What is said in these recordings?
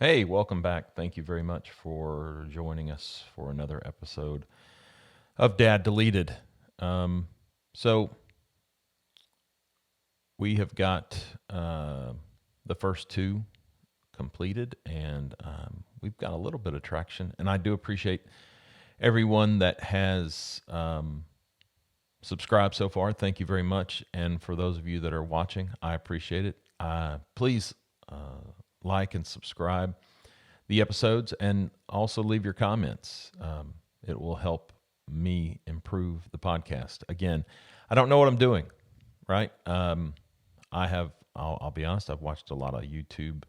Hey, welcome back. Thank you very much for joining us for another episode of Dad Deleted. Um, so we have got the first two completed, and we've got a little bit of traction. And I do appreciate everyone that has subscribed so far. Thank you very much. And for those of you that are watching, I appreciate it. Please like and subscribe the episodes and also leave your comments. It will help me improve the podcast. Again, I don't know what I'm doing, right? I'll be honest, I've watched a lot of YouTube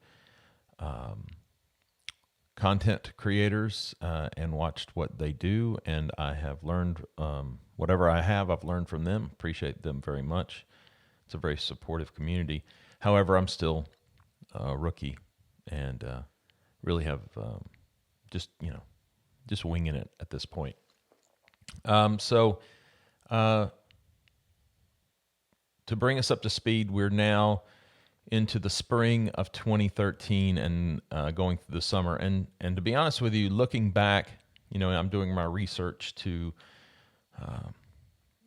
content creators and watched what they do, and I have learned whatever I've learned from them. Appreciate them very much. It's a very supportive community. However, I'm still a rookie and really have just just winging it at this point. So to bring us up to speed, we're now into the spring of 2013 and going through the summer. And to be honest with you, looking back, I'm doing my research to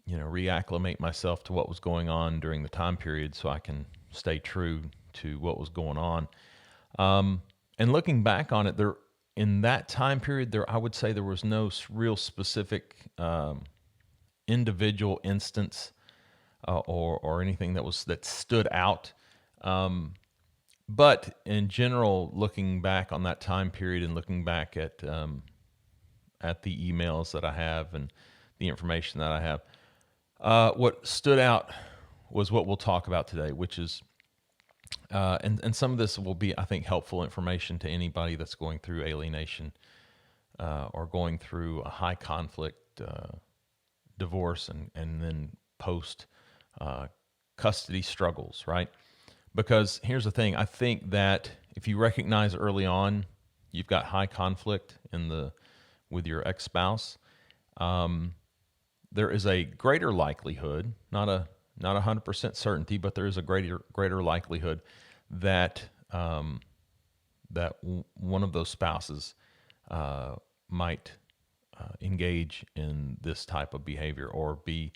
reacclimate myself to what was going on during the time period, so I can stay true to what was going on. And looking back on it, there in that time period, I would say there was no real specific individual instance or anything that stood out. But in general, looking back on that time period and looking back at the emails that I have and the information that I have, what stood out was what we'll talk about today, which is and some of this will be, I think, helpful information to anybody that's going through alienation or going through a high conflict divorce and then post custody struggles, right? Because here's the thing: I think that if you recognize early on you've got high conflict with your ex-spouse, there is a greater likelihood, not 100% certainty, but there is a greater likelihood that one of those spouses might engage in this type of behavior or be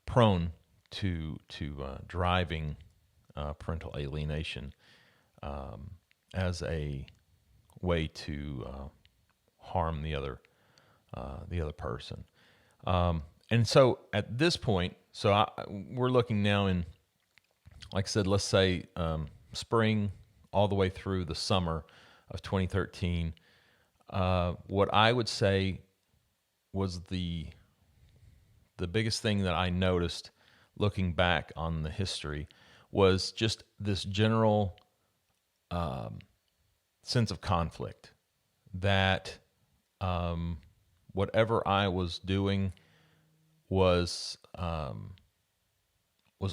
prone to driving parental alienation as a way to harm the other person. And so at this point, we're looking now in, like I said, let's say spring all the way through the summer of 2013. What I would say was the biggest thing that I noticed looking back on the history was just this general sense of conflict that whatever I was doing was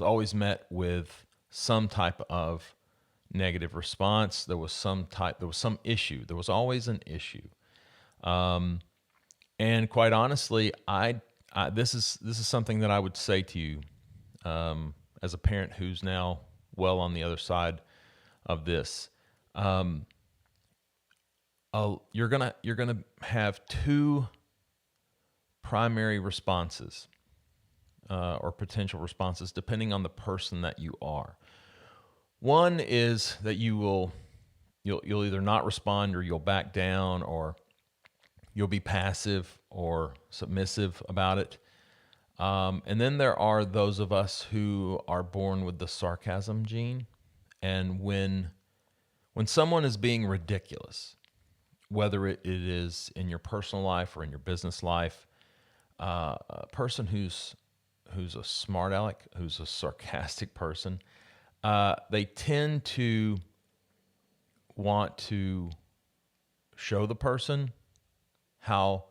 always met with some type of negative response. There was some issue. There was always an issue. And quite honestly, this is something that I would say to you as a parent who's now well on the other side of this. You're gonna have two primary responses or potential responses depending on the person that you are. One is that you'll either not respond, or you'll back down, or you'll be passive or submissive about it. And then there are those of us who are born with the sarcasm gene, and when someone is being ridiculous, whether it is in your personal life or in your business life, a person who's a smart aleck, who's a sarcastic person, they tend to want to show the person how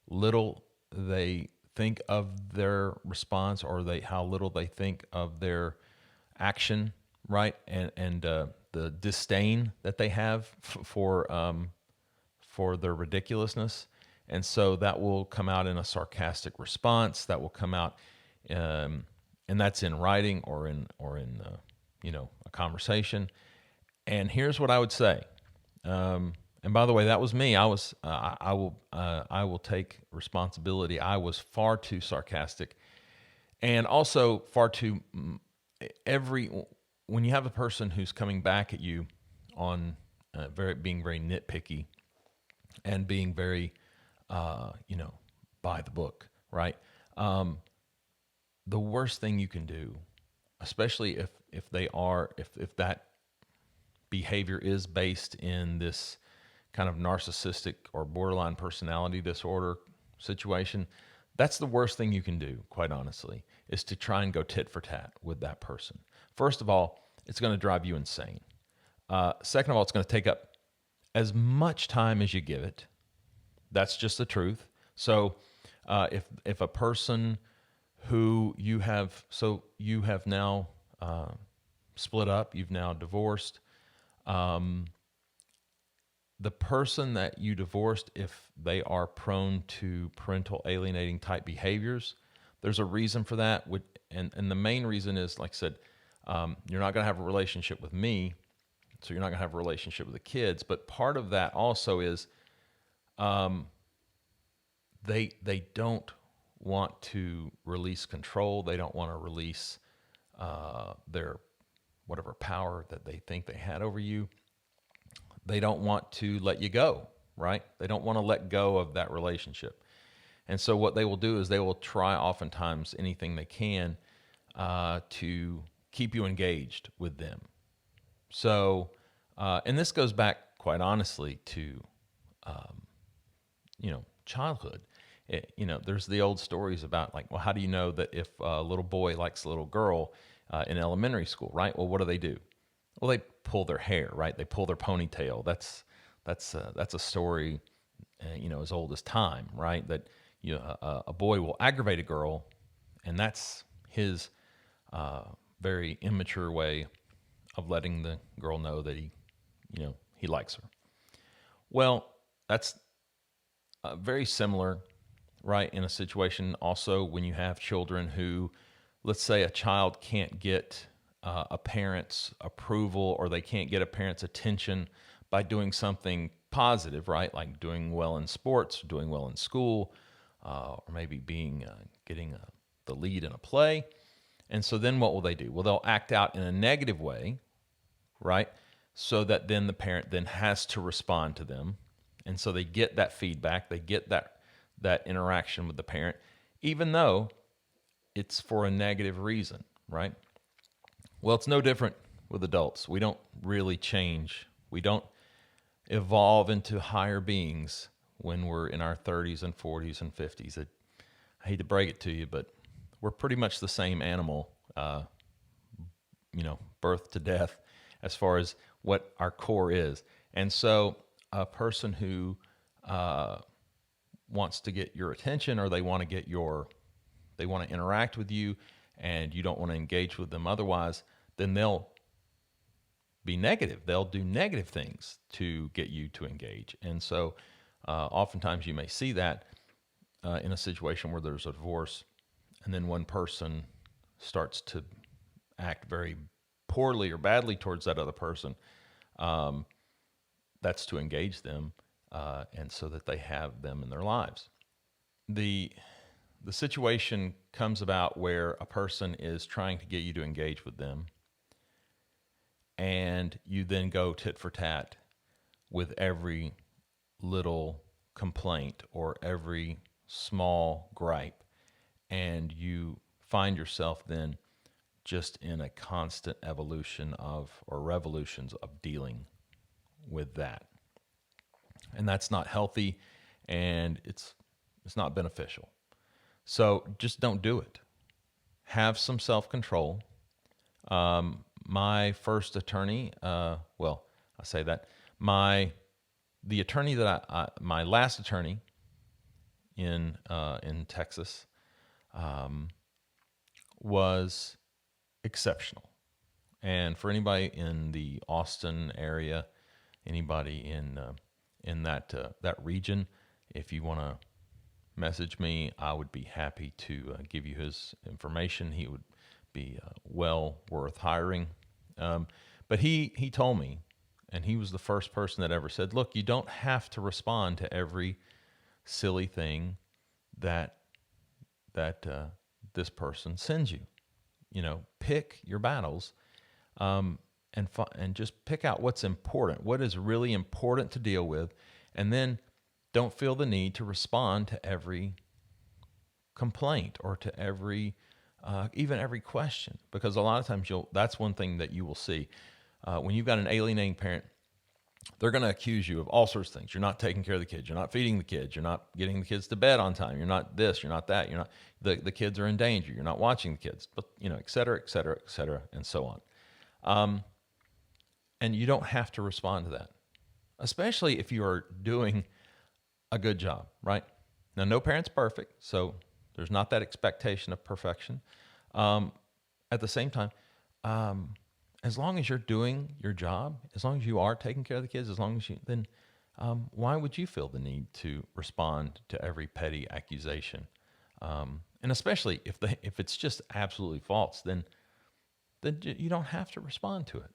little they think of their response, or how little they think of their action, right? And the disdain that they have for their ridiculousness. And so that will come out in a sarcastic response. That will come out, and that's in writing or in a conversation. And here's what I would say. And by the way, that was me. I will take responsibility. I was far too sarcastic, and also far too every when you have a person who's coming back at you on being very nitpicky and being very by the book, right? The worst thing you can do, especially if that behavior is based in this kind of narcissistic or borderline personality disorder situation, that's the worst thing you can do, quite honestly, is to try and go tit for tat with that person. First of all, it's going to drive you insane. Second of all, it's going to take up as much time as you give it. That's just the truth. So, if a person who you have now split up, you've now divorced, the person that you divorced, if they are prone to parental alienating type behaviors, there's a reason for that. And the main reason is, like I said, you're not going to have a relationship with me, so you're not going to have a relationship with the kids. But part of that also is they don't want to release control. They don't want to release their whatever power that they think they had over you. They don't want to let you go, right? They don't want to let go of that relationship. And so what they will do is they will try oftentimes anything they can to keep you engaged with them. So, and this goes back quite honestly to, childhood. There's the old stories about like, well, how do you know that if a little boy likes a little girl in elementary school, right? Well, what do? Well, they pull their hair, right? They pull their ponytail. That's a story, as old as time, right? That a boy will aggravate a girl, and that's his very immature way of letting the girl know that he likes her. Well, that's very similar, right? In a situation also when you have children who, let's say, a child can't get a parent's approval, or they can't get a parent's attention by doing something positive, right? Like doing well in sports, doing well in school, or maybe getting the lead in a play. And so then what will they do? Well, they'll act out in a negative way, right? So that then the parent then has to respond to them. And so they get that feedback, they get that interaction with the parent, even though it's for a negative reason, right? Well, it's no different with adults. We don't really change. We don't evolve into higher beings when we're in our 30s and 40s and 50s. I hate to break it to you, but we're pretty much the same animal, birth to death, as far as what our core is. And so a person who wants to get your attention, or they want to interact with you, and you don't want to engage with them otherwise, then they'll be negative. They'll do negative things to get you to engage. And so oftentimes you may see that in a situation where there's a divorce, and then one person starts to act very poorly or badly towards that other person. That's to engage them, and so that they have them in their lives. The situation comes about where a person is trying to get you to engage with them, and you then go tit for tat with every little complaint or every small gripe, and you find yourself then just in a constant evolution or revolutions of dealing with that. And that's not healthy, and it's not beneficial. So just don't do it. Have some self-control. My first attorney, I say that the attorney that my last attorney in Texas was exceptional. And for anybody in the Austin area, anybody in that region, if you want to message me, I would be happy to give you his information. He would be well worth hiring. But he told me And he was the first person that ever said, look, you don't have to respond to every silly thing that this person sends you. Pick your battles, and just pick out what's important, what is really important to deal with, and then don't feel the need to respond to every complaint or to every even every question, because a lot of times that's one thing that you will see when you've got an alienating parent. They're going to accuse you of all sorts of things. You're not taking care of the kids. You're not feeding the kids. You're not getting the kids to bed on time. You're not this. You're not that. You're not the kids are in danger. You're not watching the kids, but et cetera, et cetera, et cetera, and so on. And you don't have to respond to that, especially if you are doing a good job, right? Now, no parent's perfect, so there's not that expectation of perfection. At the same time, as long as you're doing your job, as long as you are taking care of the kids, then why would you feel the need to respond to every petty accusation? And especially if it's just absolutely false, then you don't have to respond to it.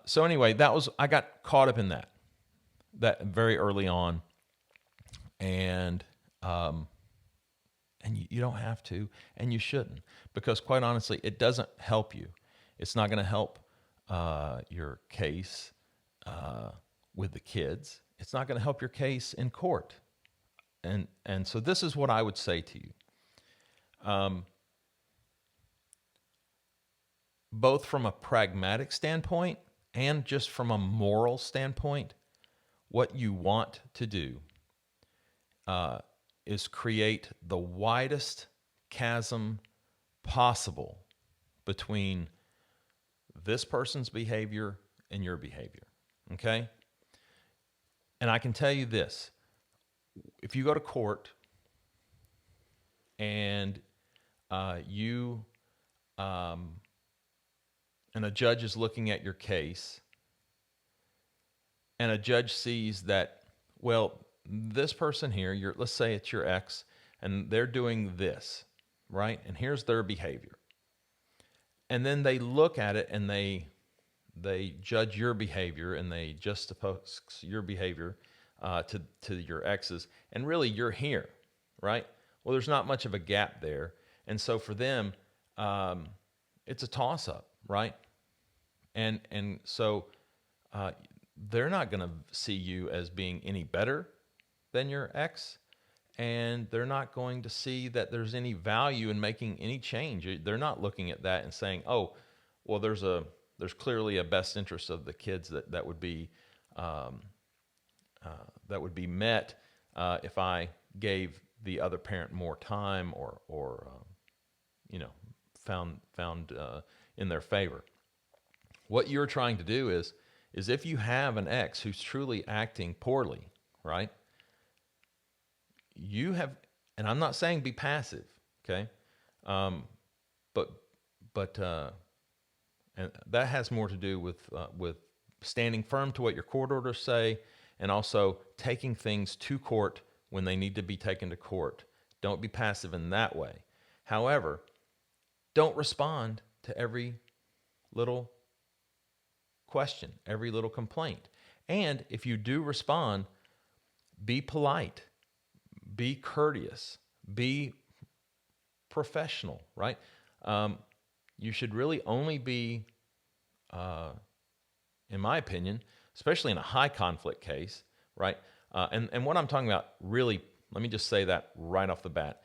So anyway, I got caught up in that very early on, and you don't have to, and you shouldn't, because quite honestly, it doesn't help you. It's not going to help your case with the kids. It's not going to help your case in court. And so this is what I would say to you. Both from a pragmatic standpoint and just from a moral standpoint, what you want to do is create the widest chasm possible between this person's behavior and your behavior, okay? And I can tell you this. If you go to court and and a judge is looking at your case, and a judge sees that, well, this person here, let's say it's your ex, and they're doing this, right? And here's their behavior. And then they look at it and they judge your behavior, and they juxtapose your behavior to your ex's, and really you're here, right? Well, there's not much of a gap there. And so for them, it's a toss-up, right? And so they're not going to see you as being any better than your ex, and they're not going to see that there's any value in making any change. They're not looking at that and saying, oh, well, there's clearly a best interest of the kids that would be met if I gave the other parent more time or found in their favor. What you're trying to do is if you have an ex who's truly acting poorly, right? You have, and I'm not saying be passive, okay? But and that has more to do with standing firm to what your court orders say, and also taking things to court when they need to be taken to court. Don't be passive in that way. However, don't respond to every little question, every little complaint. And if you do respond, be polite, be courteous, be professional, right? You should really only be, in my opinion, especially in a high conflict case, right? And what I'm talking about, really, let me just say that right off the bat.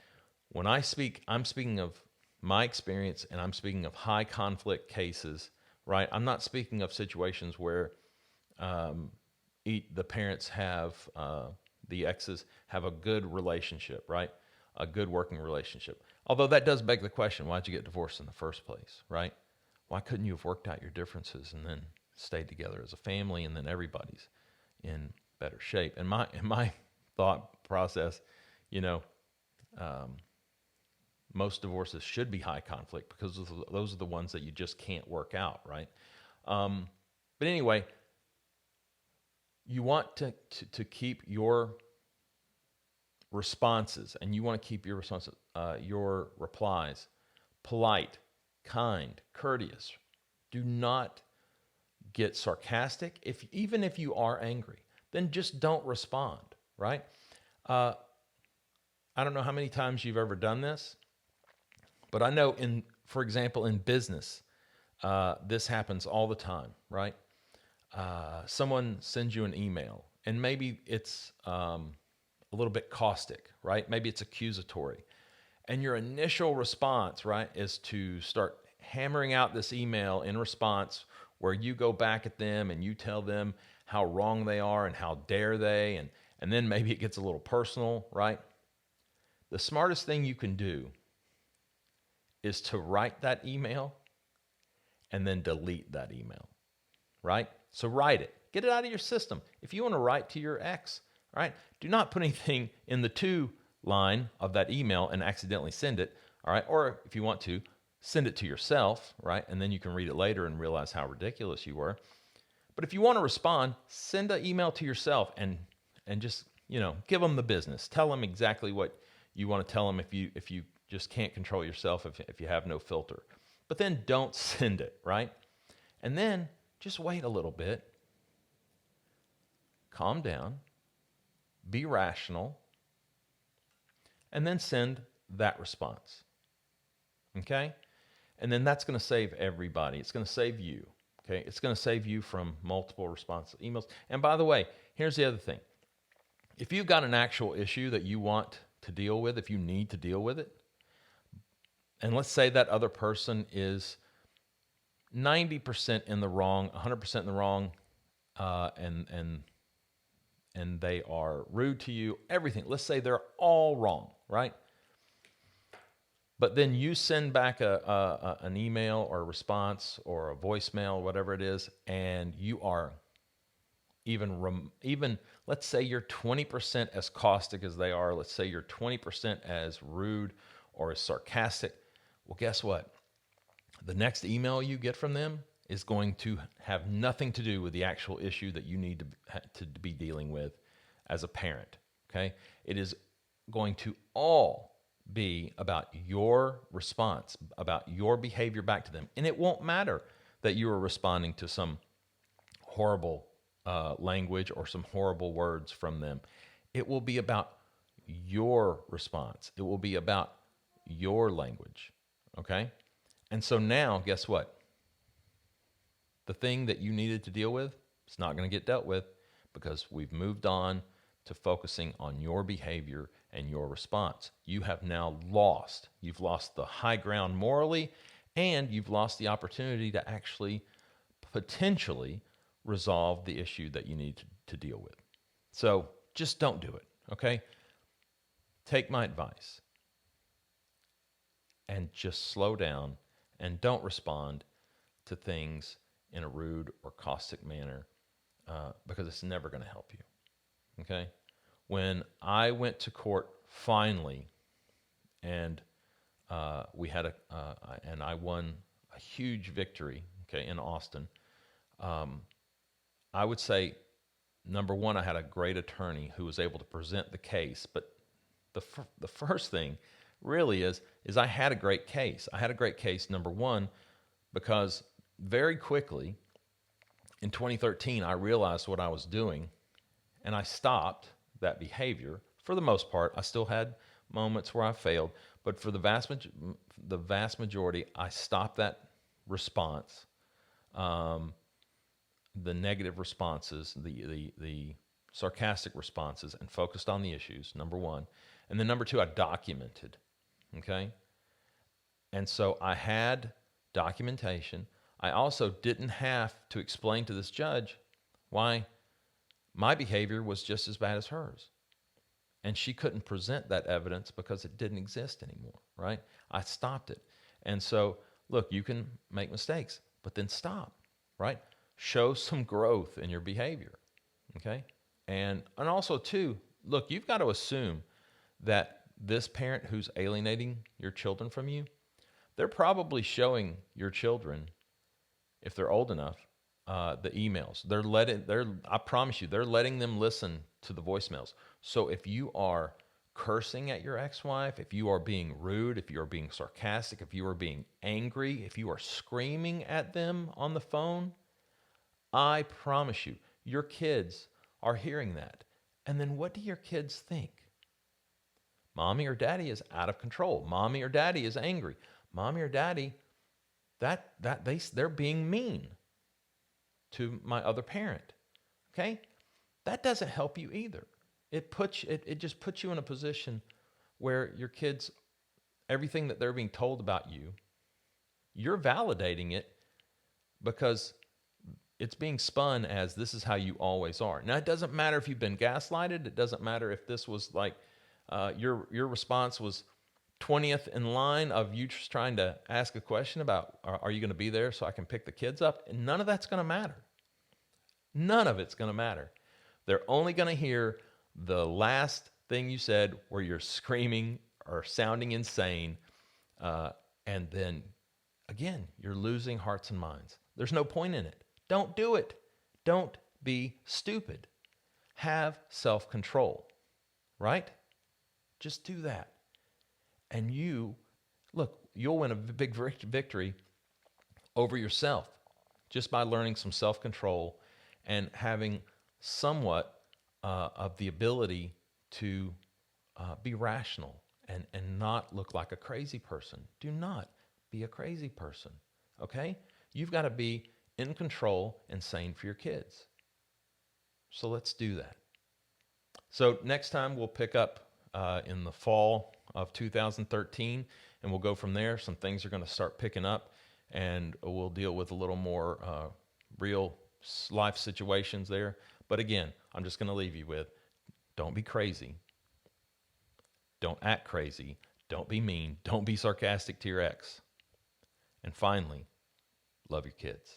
When I speak, I'm speaking of my experience, and I'm speaking of high conflict cases, right? I'm not speaking of situations where the parents have, the exes have a good relationship, right? A good working relationship. Although that does beg the question, why'd you get divorced in the first place, right? Why couldn't you have worked out your differences and then stayed together as a family, and then everybody's in better shape? And my thought process, most divorces should be high conflict, because those are the ones that you just can't work out, right? But anyway, you want to keep your responses, and you want to keep your responses, your replies polite, kind, courteous. Do not get sarcastic, even if you are angry, then just don't respond, right? Uh, I don't know how many times you've ever done this, but I know for example, in business, this happens all the time, right? Someone sends you an email, and maybe it's a little bit caustic, right? Maybe it's accusatory. And your initial response, right, is to start hammering out this email in response where you go back at them and you tell them how wrong they are and how dare they. And then maybe it gets a little personal, right? The smartest thing you can do is to write that email and then delete that email, right? So write it, get it out of your system. If you want to write to your ex, right, do not put anything in the to line of that email and accidentally send it, all right? Or if you want to, send it to yourself, right? And then you can read it later and realize how ridiculous you were. But if you want to respond, send an email to yourself and just, give them the business. Tell them exactly what you want to tell them if you just can't control yourself, if you have no filter. But then don't send it, right? And then just wait a little bit. Calm down. Be rational. And then send that response. Okay? And then that's going to save everybody. It's going to save you. Okay? It's going to save you from multiple response emails. And by the way, here's the other thing. If you've got an actual issue that you want to deal with, if you need to deal with it, and let's say that other person is 90% in the wrong, 100% in the wrong, and they are rude to you, everything. Let's say they're all wrong, right? But then you send back an email or a response or a voicemail, whatever it is, and you are even let's say you're 20% as caustic as they are. Let's say you're 20% as rude or as sarcastic. Well, guess what? The next email you get from them is going to have nothing to do with the actual issue that you need to be dealing with as a parent, okay? It is going to all be about your response, about your behavior back to them. And it won't matter that you are responding to some horrible language or some horrible words from them. It will be about your response. It will be about your language, okay? And so now, guess what? The thing that you needed to deal with, it's not going to get dealt with because we've moved on to focusing on your behavior and your response. You have now lost. You've lost the high ground morally, and you've lost the opportunity to actually potentially resolve the issue that you need to deal with. So just don't do it, okay? Take my advice and just slow down and don't respond to things in a rude or caustic manner because it's never going to help you, okay? When I went to court finally and we had and I won a huge victory, okay, in Austin, I would say, number one, I had a great attorney who was able to present the case. But the first thing really is I had a great case. I had a great case, number one, because very quickly in 2013, I realized what I was doing, and I stopped that behavior. For the most part, I still had moments where I failed, but for the vast majority, I stopped that response. The negative responses, the sarcastic responses, and focused on the issues, number one. And then number two, I documented, okay? And so I had documentation. I also didn't have to explain to this judge why my behavior was just as bad as hers. And she couldn't present that evidence because it didn't exist anymore, right? I stopped it. And so, look, you can make mistakes, but then stop, right? Show some growth in your behavior, okay? And also, too, look, you've got to assume that this parent who's alienating your children from you, they're probably showing your children, if they're old enough, the emails. I promise you, they're letting them listen to the voicemails. So if you are cursing at your ex-wife, if you are being rude, if you are being sarcastic, if you are being angry, if you are screaming at them on the phone, I promise you, your kids are hearing that. And then what do your kids think? Mommy or daddy is out of control. Mommy or daddy is angry. Mommy or daddy, they're being mean to my other parent. Okay? That doesn't help you either. It just puts you in a position where your kids, everything that they're being told about you, you're validating it because it's being spun as this is how you always are. Now, it doesn't matter if you've been gaslighted. It doesn't matter if this was like your response was 20th in line of you just trying to ask a question about, are you going to be there so I can pick the kids up? And none of that's going to matter. None of it's going to matter. They're only going to hear the last thing you said where you're screaming or sounding insane. And then again, you're losing hearts and minds. There's no point in it. Don't do it. Don't be stupid. Have self-control, right? Just do that. And you'll win a big victory over yourself just by learning some self-control and having somewhat of the ability to be rational and not look like a crazy person. Do not be a crazy person, okay? You've got to be in control and sane for your kids. So let's do that. So next time we'll pick up in the fall of 2013, and we'll go from there. Some things are going to start picking up, and we'll deal with a little more real life situations there. But again, I'm just going to leave you with, don't be crazy. Don't act crazy. Don't be mean. Don't be sarcastic to your ex. And finally, love your kids.